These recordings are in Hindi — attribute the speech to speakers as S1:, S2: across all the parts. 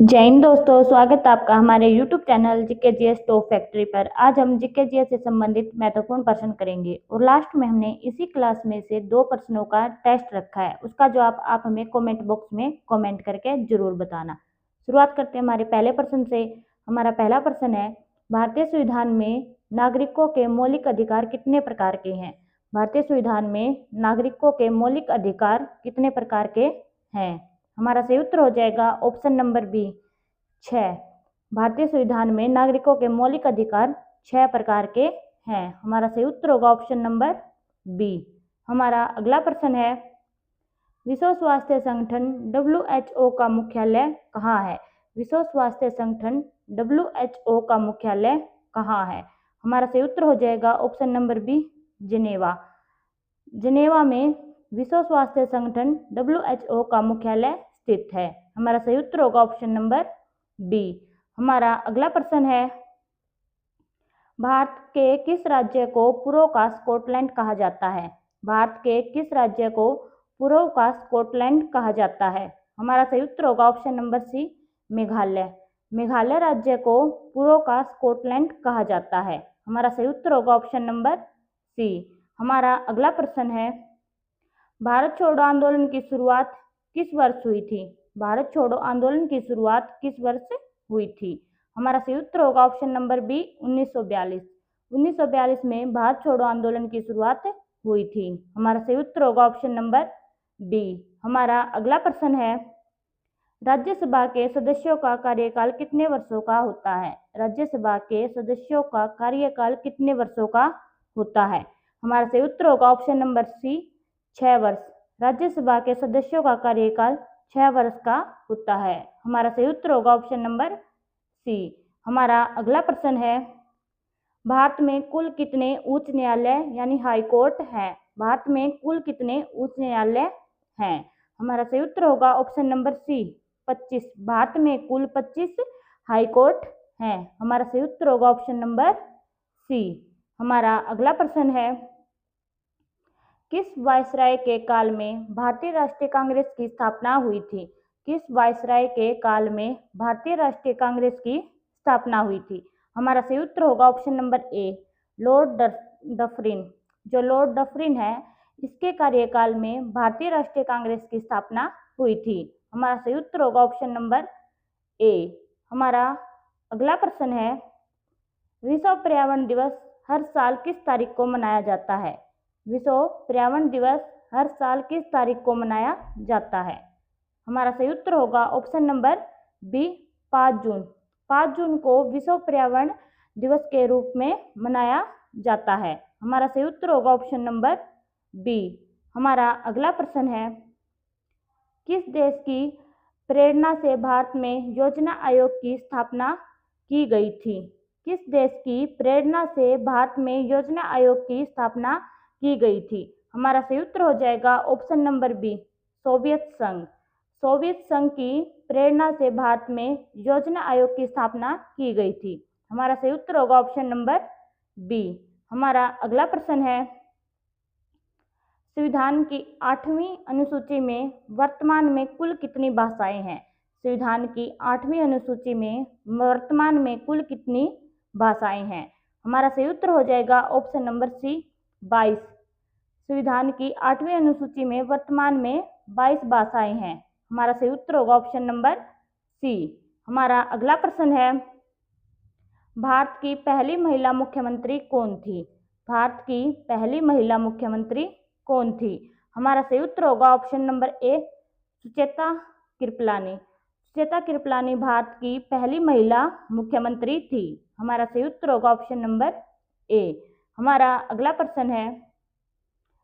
S1: जय हिंद दोस्तों, स्वागत है आपका हमारे YouTube channel GK GS top factory पर। आज हम जीके जीएस से संबंधित महत्वपूर्ण प्रश्न करेंगे और लास्ट में हमने इसी क्लास में से 2 प्रश्नों का टेस्ट रखा है। उसका जवाब आप हमें कमेंट बॉक्स में कमेंट करके जरूर बताना। शुरुआत करते हैं हमारे पहले प्रश्न से। हमारा पहला प्रश्न है, भारतीय संविधान में नागरिकों के मौलिक अधिकार कितने प्रकार के हैं? भारतीय संविधान में नागरिकों के मौलिक अधिकार कितने प्रकार के हैं? हमारा सही उत्तर हो जाएगा ऑप्शन नंबर बी 6। भारतीय संविधान में नागरिकों के मौलिक अधिकार 6 प्रकार के हैं। हमारा सही उत्तर होगा ऑप्शन नंबर बी। हमारा अगला प्रश्न है, विश्व स्वास्थ्य संगठन WHO का मुख्यालय कहाँ है? विश्व स्वास्थ्य संगठन WHO का मुख्यालय कहाँ है? हमारा सही उत्तर हो जाएगा option number B Geneva. Geneva में विश्व स्वास्थ्य संगठन WHO का मुख्यालय स्थित है। हमारा सही उत्तर होगा ऑप्शन नंबर बी। हमारा अगला प्रश्न है, भारत के किस राज्य को पूर्व का स्कॉटलैंड कहा जाता है? भारत के किस राज्य को पूर्व का स्कॉटलैंड कहा जाता है? हमारा सही उत्तर होगा option number C Meghalaya. Meghalaya राज्य को पूर्व का स्कॉटलैंड कहा जाता है। हमारा सही उत्तर होगा ऑप्शन नंबर सी। हमारा अगला प्रश्न है, भारत छोड़ो आंदोलन की शुरुआत किस वर्ष हुई थी? भारत छोड़ो आंदोलन की शुरुआत किस वर्ष हुई थी? हमारा सही उत्तर होगा ऑप्शन नंबर बी 1942। 1942 में भारत छोड़ो आंदोलन की शुरुआत हुई थी। हमारा सही उत्तर होगा ऑप्शन नंबर बी। हमारा अगला प्रश्न है, राज्यसभा के सदस्यों का कार्यकाल कितने वर्षों का होता है? राज्यसभा के सदस्यों का कार्यकाल कितने वर्षों का होता है? हमारा सही उत्तर होगा ऑप्शन नंबर सी 6 वर्ष। राज्यसभा के सदस्यों का कार्यकाल 6 वर्ष का होता है। हमारा सही उत्तर होगा ऑप्शन नंबर सी। हमारा अगला प्रश्न है, भारत में कुल कितने उच्च न्यायालय यानी हाई कोर्ट हैं? भारत में कुल कितने उच्च न्यायालय हैं? हमारा सही उत्तर होगा ऑप्शन नंबर सी 25। भारत में कुल 25 हाई कोर्ट हैं। हमारा सही उत्तर होगा ऑप्शन नंबर सी। हमारा अगला प्रश्न है, किस वायसराय के काल में भारतीय राष्ट्रीय कांग्रेस की स्थापना हुई थी? किस वायसराय के काल में भारतीय राष्ट्रीय कांग्रेस की स्थापना हुई थी? हमारा सही उत्तर होगा option number A Lord Dufferin. जो लॉर्ड डफरिन है, इसके कार्यकाल में भारतीय राष्ट्रीय कांग्रेस की स्थापना हुई थी। हमारा सही उत्तर होगा ऑप्शन नंबर ए। हमारा अगला प्रश्न है, विश्व पर्यावरण दिवस हर साल किस तारीख को मनाया जाता है? विश्व पर्यावरण दिवस हर साल किस तारीख को मनाया जाता है? हमारा सही उत्तर होगा ऑप्शन नंबर बी 5 जून। 5 जून को विश्व पर्यावरण दिवस के रूप में मनाया जाता है। हमारा सही उत्तर होगा ऑप्शन नंबर बी। हमारा अगला प्रश्न है, किस देश की प्रेरणा से भारत में योजना आयोग की स्थापना की गई थी? किस देश की प्रेरणा से भारत में योजना आयोग की स्थापना की गई थी? हमारा सही उत्तर हो जाएगा ऑप्शन नंबर बी सोवियत संघ। सोवियत संघ की प्रेरणा से भारत में योजना आयोग की स्थापना की गई थी। हमारा सही उत्तर होगा ऑप्शन नंबर बी। हमारा अगला प्रश्न है, संविधान की 8वीं अनुसूची में वर्तमान में कुल कितनी भाषाएं हैं? संविधान की 8वीं अनुसूची में वर्तमान में कुल कितनी भाषाएं हैं? हमारा सही उत्तर हो जाएगा ऑप्शन नंबर सी 22। संविधान की 8वीं अनुसूची में वर्तमान में 22 भाषाएं हैं। हमारा सही उत्तर होगा ऑप्शन नंबर सी। हमारा अगला प्रश्न है, भारत की पहली महिला मुख्यमंत्री कौन थी? भारत की पहली महिला मुख्यमंत्री कौन थी? हमारा सही उत्तर होगा option number A Sucheta Kripalani. Sucheta Kripalani Bharat की पहली महिला मुख्यमंत्री थी। हमारा सही उत्तर होगा ऑप्शन नंबर ए। हमारा अगला प्रश्न है,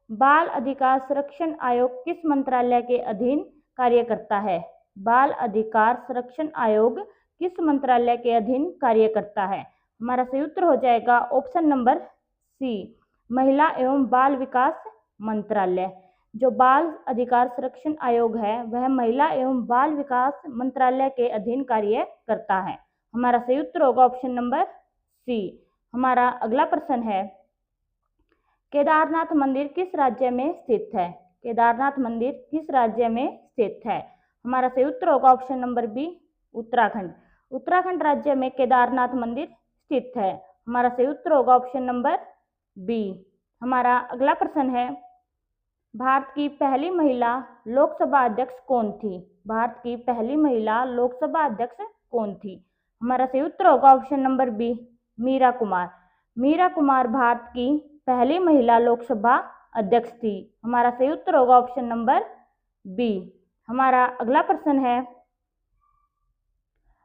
S1: बाल अधिकार संरक्षण आयोग किस मंत्रालय के अधीन कार्य करता है? बाल अधिकार संरक्षण आयोग किस मंत्रालय के अधीन कार्य करता है? हमारा सही उत्तर हो जाएगा ऑप्शन नंबर सी महिला एवं बाल विकास मंत्रालय। जो बाल अधिकार संरक्षण आयोग है, वह महिला एवं बाल विकास मंत्रालय के अधीन कार्य करता है। हमारा सही उत्तर होगा ऑप्शन नंबर सी। हमारा अगला प्रश्न है, केदारनाथ मंदिर किस राज्य में स्थित है? केदारनाथ मंदिर किस राज्य में स्थित है? हमारा सही उत्तर होगा option number B Uttarakhand. Uttarakhand राज्य में केदारनाथ मंदिर स्थित है। हमारा सही उत्तर होगा ऑप्शन नंबर बी। हमारा अगला प्रश्न है, भारत की पहली महिला लोकसभा अध्यक्ष कौन थी? भारत की पहली महिला लोकसभा अध्यक्ष कौन थी? हमारा सही उत्तर होगा option number B, Meera Kumar. Meera Kumar Bharat की पहली महिला लोकसभा अध्यक्ष थी। हमारा सही उत्तर होगा ऑप्शन नंबर बी। हमारा अगला प्रश्न है,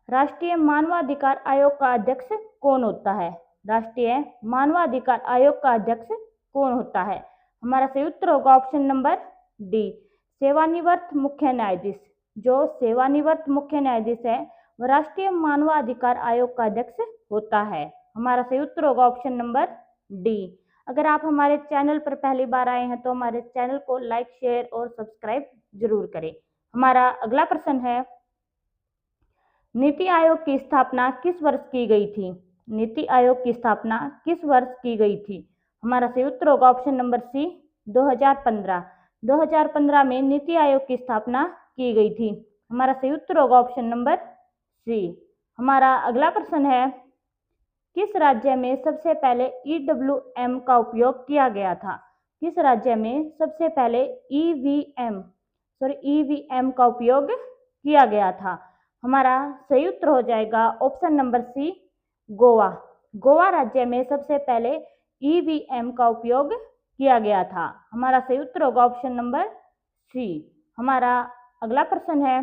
S1: राष्ट्रीय मानवाधिकार आयोग का अध्यक्ष कौन होता है? राष्ट्रीय मानवाधिकार आयोग का अध्यक्ष कौन होता है? हमारा सही उत्तर होगा ऑप्शन नंबर डी, सेवानिवृत्त मुख्य न्यायाधीश। जो सेवानिवृत्त मुख्य न्यायाधीश है वह राष्ट्रीय मानवाधिकार आयोग का अध्यक्ष होता है। हमारा सही उत्तर होगा ऑप्शन नंबर डी। अगर आप हमारे चैनल पर पहली बार आए हैं तो हमारे चैनल को लाइक, शेयर और सब्सक्राइब जरूर करें। हमारा अगला प्रश्न है, नीति आयोग की स्थापना किस वर्ष की गई थी? नीति आयोग की स्थापना किस वर्ष की गई थी? हमारा सही उत्तर होगा ऑप्शन नंबर सी, 2015। 2015 में नीति आयोग की स्थापना की गई थी। हमारा सही उत्तर होगा ऑप्शन नंबर सी। हमारा अगला प्रश्न है, किस राज्य में सबसे पहले EWM का उपयोग किया गया था? किस राज्य में सबसे पहले EVM का उपयोग किया गया था? हमारा सही उत्तर हो जाएगा option number C, Goa. Goa राज्य में सबसे पहले EVM का उपयोग किया गया था। हमारा सही उत्तर होगा ऑप्शन नंबर सी। हमारा अगला प्रश्न है,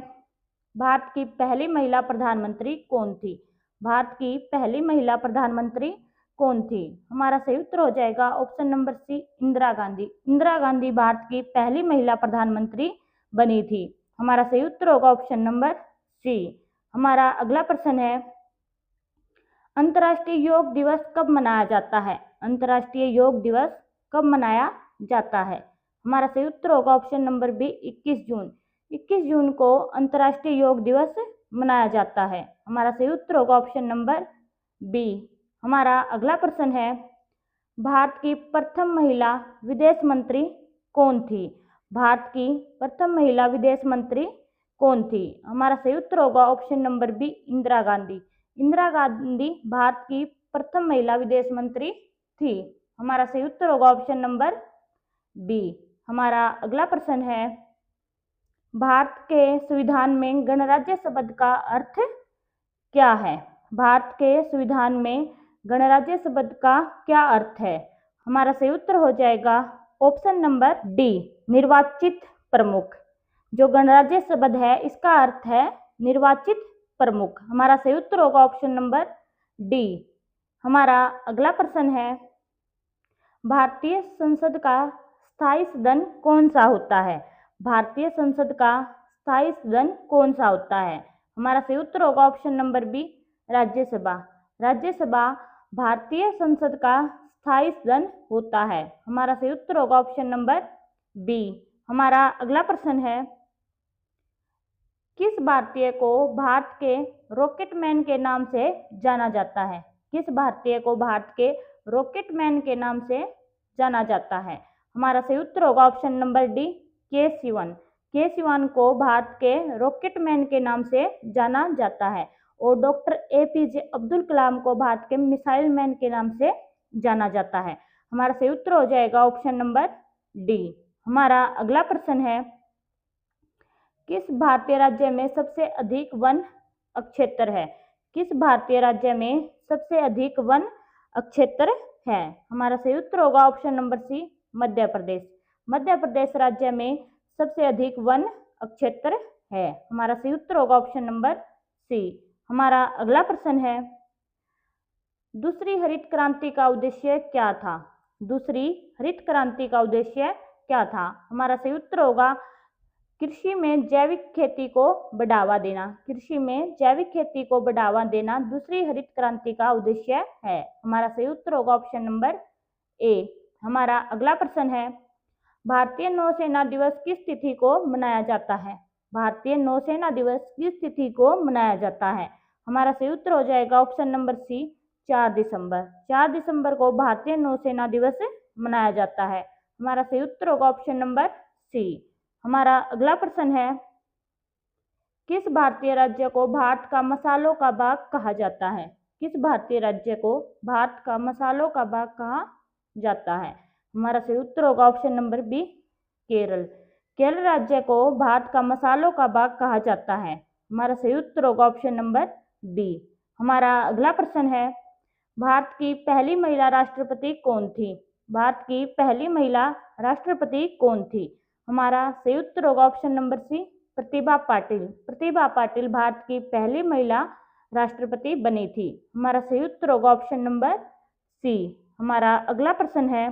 S1: भारत की पहली महिला प्रधानमंत्री कौन थी? भारत की पहली महिला प्रधानमंत्री कौन थी? हमारा सही उत्तर हो जाएगा option number C, Indira Gandhi. Indira Gandhi Bharat की पहली महिला प्रधानमंत्री बनी थी। हमारा सही उत्तर होगा ऑप्शन नंबर सी। हमारा अगला प्रश्न है, अंतर्राष्ट्रीय योग दिवस कब मनाया जाता है? अंतर्राष्ट्रीय योग दिवस कब मनाया जाता है? हमारा सही उत्तर होगा ऑप्शन नंबर बी, 21 जून। 21 जून को अंतर्राष्ट्रीय योग दिवस मनाया जाता है। हमारा सही उत्तर होगा ऑप्शन नंबर बी। हमारा अगला प्रश्न है, भारत की प्रथम महिला विदेश मंत्री कौन थी? भारत की प्रथम महिला विदेश मंत्री कौन थी? हमारा सही उत्तर होगा option number B, Indira Gandhi. Indira Gandhi Bharat की प्रथम महिला विदेश मंत्री थी। हमारा सही उत्तर होगा ऑप्शन नंबर बी। हमारा अगला प्रश्न है, भारत के संविधान में गणराज्य शब्द का अर्थ क्या है? भारत के संविधान में गणराज्य शब्द का क्या अर्थ है? हमारा सही उत्तर हो जाएगा ऑप्शन नंबर डी, निर्वाचित प्रमुख। जो गणराज्य शब्द है इसका अर्थ है निर्वाचित प्रमुख। हमारा सही उत्तर होगा ऑप्शन नंबर डी। हमारा अगला प्रश्न है, भारतीय संसद का स्थायी सदन कौन सा होता है? भारतीय संसद का स्थायी सदन कौन सा होता है? हमारा सही उत्तर होगा option number B, Rajya Sabha. Rajya Sabha भारतीय संसद का स्थायी सदन होता है। हमारा सही उत्तर होगा ऑप्शन नंबर बी। हमारा अगला प्रश्न है, किस भारतीय को भारत के रॉकेटमैन के नाम से जाना जाता है? किस भारतीय को भारत के रॉकेटमैन के नाम से जाना जाता है? हमारा सही उत्तर होगा ऑप्शन नंबर डी, के सिवन। के सिवन को भारत के रॉकेटमैन के नाम से जाना जाता है और डॉक्टर APJ अब्दुल कलाम को भारत के मिसाइल मैन के नाम से जाना जाता है। हमारा सही उत्तर हो जाएगा ऑप्शन नंबर डी। हमारा अगला प्रश्न है, किस भारतीय राज्य में सबसे अधिक वन क्षेत्र है? किस भारतीय राज्य में सबसे अधिक वन क्षेत्र है? हमारा सही उत्तर होगा ऑप्शन नंबर सी, मध्य प्रदेश। मध्य प्रदेश राज्य में सबसे अधिक वन क्षेत्र है। हमारा सही उत्तर होगा ऑप्शन नंबर सी। हमारा अगला प्रश्न है, दूसरी हरित क्रांति का उद्देश्य क्या था? दूसरी हरित क्रांति का उद्देश्य क्या था? हमारा सही उत्तर होगा कृषि में जैविक खेती को बढ़ावा देना। कृषि में जैविक खेती को बढ़ावा देना दूसरी हरित क्रांति का उद्देश्य है। हमारा सही उत्तर होगा ऑप्शन नंबर ए। हमारा अगला प्रश्न है, भारतीय नौसेना दिवस किस तिथि को मनाया जाता है? भारतीय नौसेना दिवस किस तिथि को मनाया जाता है? हमारा सही उत्तर हो जाएगा ऑप्शन नंबर सी, 4 दिसंबर। 4 दिसंबर को भारतीय नौसेना दिवस मनाया जाता है। हमारा सही उत्तर होगा ऑप्शन नंबर सी। हमारा अगला प्रश्न है, किस भारतीय राज्य को भारत का मसालों का बाग कहा जाता है? किस भारतीय राज्य को भारत का मसालों का बाग कहा जाता है? हमारा सही उत्तर होगा option number B, Kerala. Kerala राज्य को भारत का मसालों का बाग कहा जाता है। हमारा सही उत्तर होगा ऑप्शन नंबर बी। हमारा अगला प्रश्न है, भारत की पहली महिला राष्ट्रपति कौन थी? भारत की पहली महिला राष्ट्रपति कौन थी? हमारा सही उत्तर होगा ऑप्शन नंबर सी, प्रतिभा पाटिल। प्रतिभा पाटिल भारत की पहली महिला राष्ट्रपति बनी थी। हमारा सही उत्तर होगा ऑप्शन नंबर सी। हमारा अगला प्रश्न है,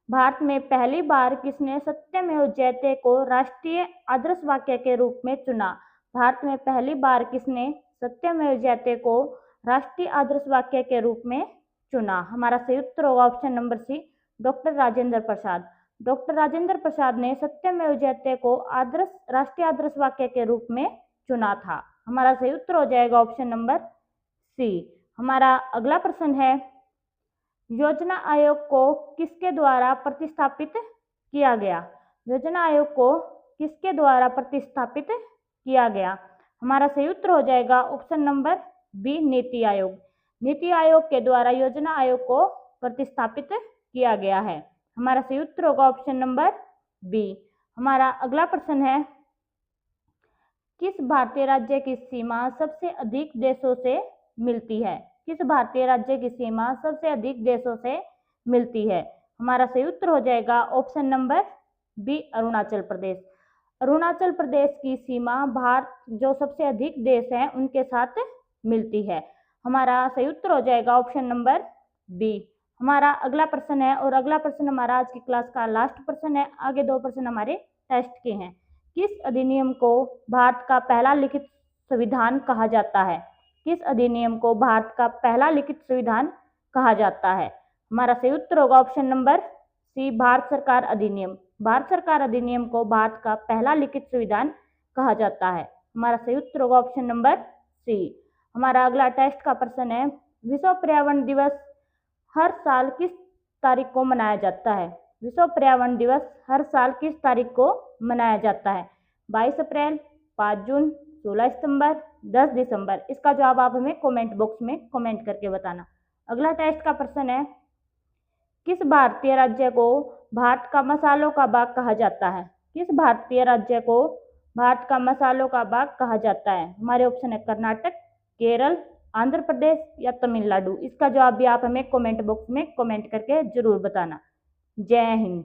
S1: भारत में पहली बार किसने सत्यमेव जयते को राष्ट्रीय आदर्श वाक्य के रूप में चुना? भारत में पहली बार किसने सत्यमेव जयते को राष्ट्रीय आदर्श वाक्य के रूप में चुना? हमारा सही उत्तर होगा option number C, doctor Rajendra Prasad. Doctor Rajendra Prasad ने सत्यमेव जयते को राष्ट्रीय आदर्श वाक्य के रूप में चुना था। हमारा सही उत्तर हो जाएगा ऑप्शन नंबर सी। हमारा अगला प्रश्न है, योजना आयोग को किसके द्वारा प्रतिस्थापित किया गया? योजना आयोग को किसके द्वारा प्रतिस्थापित किया गया? हमारा सही उत्तर हो जाएगा option number B, NITI Aayog. NITI Aayog के द्वारा योजना आयोग को प्रतिस्थापित किया गया है। हमारा सही उत्तर होगा ऑप्शन नंबर बी। हमारा अगला प्रश्न है, किस भारतीय राज्य की सीमा सबसे अधिक देशों से मिलती है? किस भारतीय राज्य की सीमा सबसे अधिक देशों से मिलती है? हमारा सही उत्तर हो जाएगा option number B, Arunachal Pradesh. Arunachal Pradesh की सीमा भारत जो सबसे अधिक देश हैं उनके साथ मिलती है। हमारा सही उत्तर हो जाएगा ऑप्शन नंबर बी। हमारा अगला प्रश्न है, और अगला प्रश्न हमारा आज की क्लास का लास्ट प्रश्न है। आगे दो प्रश्न हमारे टेस्ट के हैं। किस अधिनियम को भारत का पहला लिखित संविधान कहा जाता है? किस अधिनियम को भारत का पहला लिखित संविधान कहा जाता है? हमारा सही उत्तर होगा ऑप्शन नंबर सी, भारत सरकार अधिनियम। भारत सरकार अधिनियम को भारत का पहला लिखित संविधान कहा जाता है। हमारा सही उत्तर होगा ऑप्शन नंबर सी। हमारा अगला टेस्ट का प्रश्न है, विश्व पर्यावरण दिवस हर साल किस तारीख को मनाया जाता है? विश्व पर्यावरण दिवस हर साल किस तारीख को मनाया जाता है? 22 अप्रैल, 5 जून, 16 सितंबर, 10 दिसंबर। इसका जवाब आप हमें कमेंट बॉक्स में कमेंट करके बताना। अगला टेस्ट का प्रश्न है, किस भारतीय राज्य को भारत का मसालों का बाग कहा जाता है? किस भारतीय राज्य को भारत का मसालों का बाग कहा जाता है? हमारे ऑप्शन है कर्नाटक, केरल, आंध्र प्रदेश या तमिलनाडु। इसका जवाब भी आप हमें कमेंट बॉक्स में कमेंट करके जरूर बताना। जय हिंद।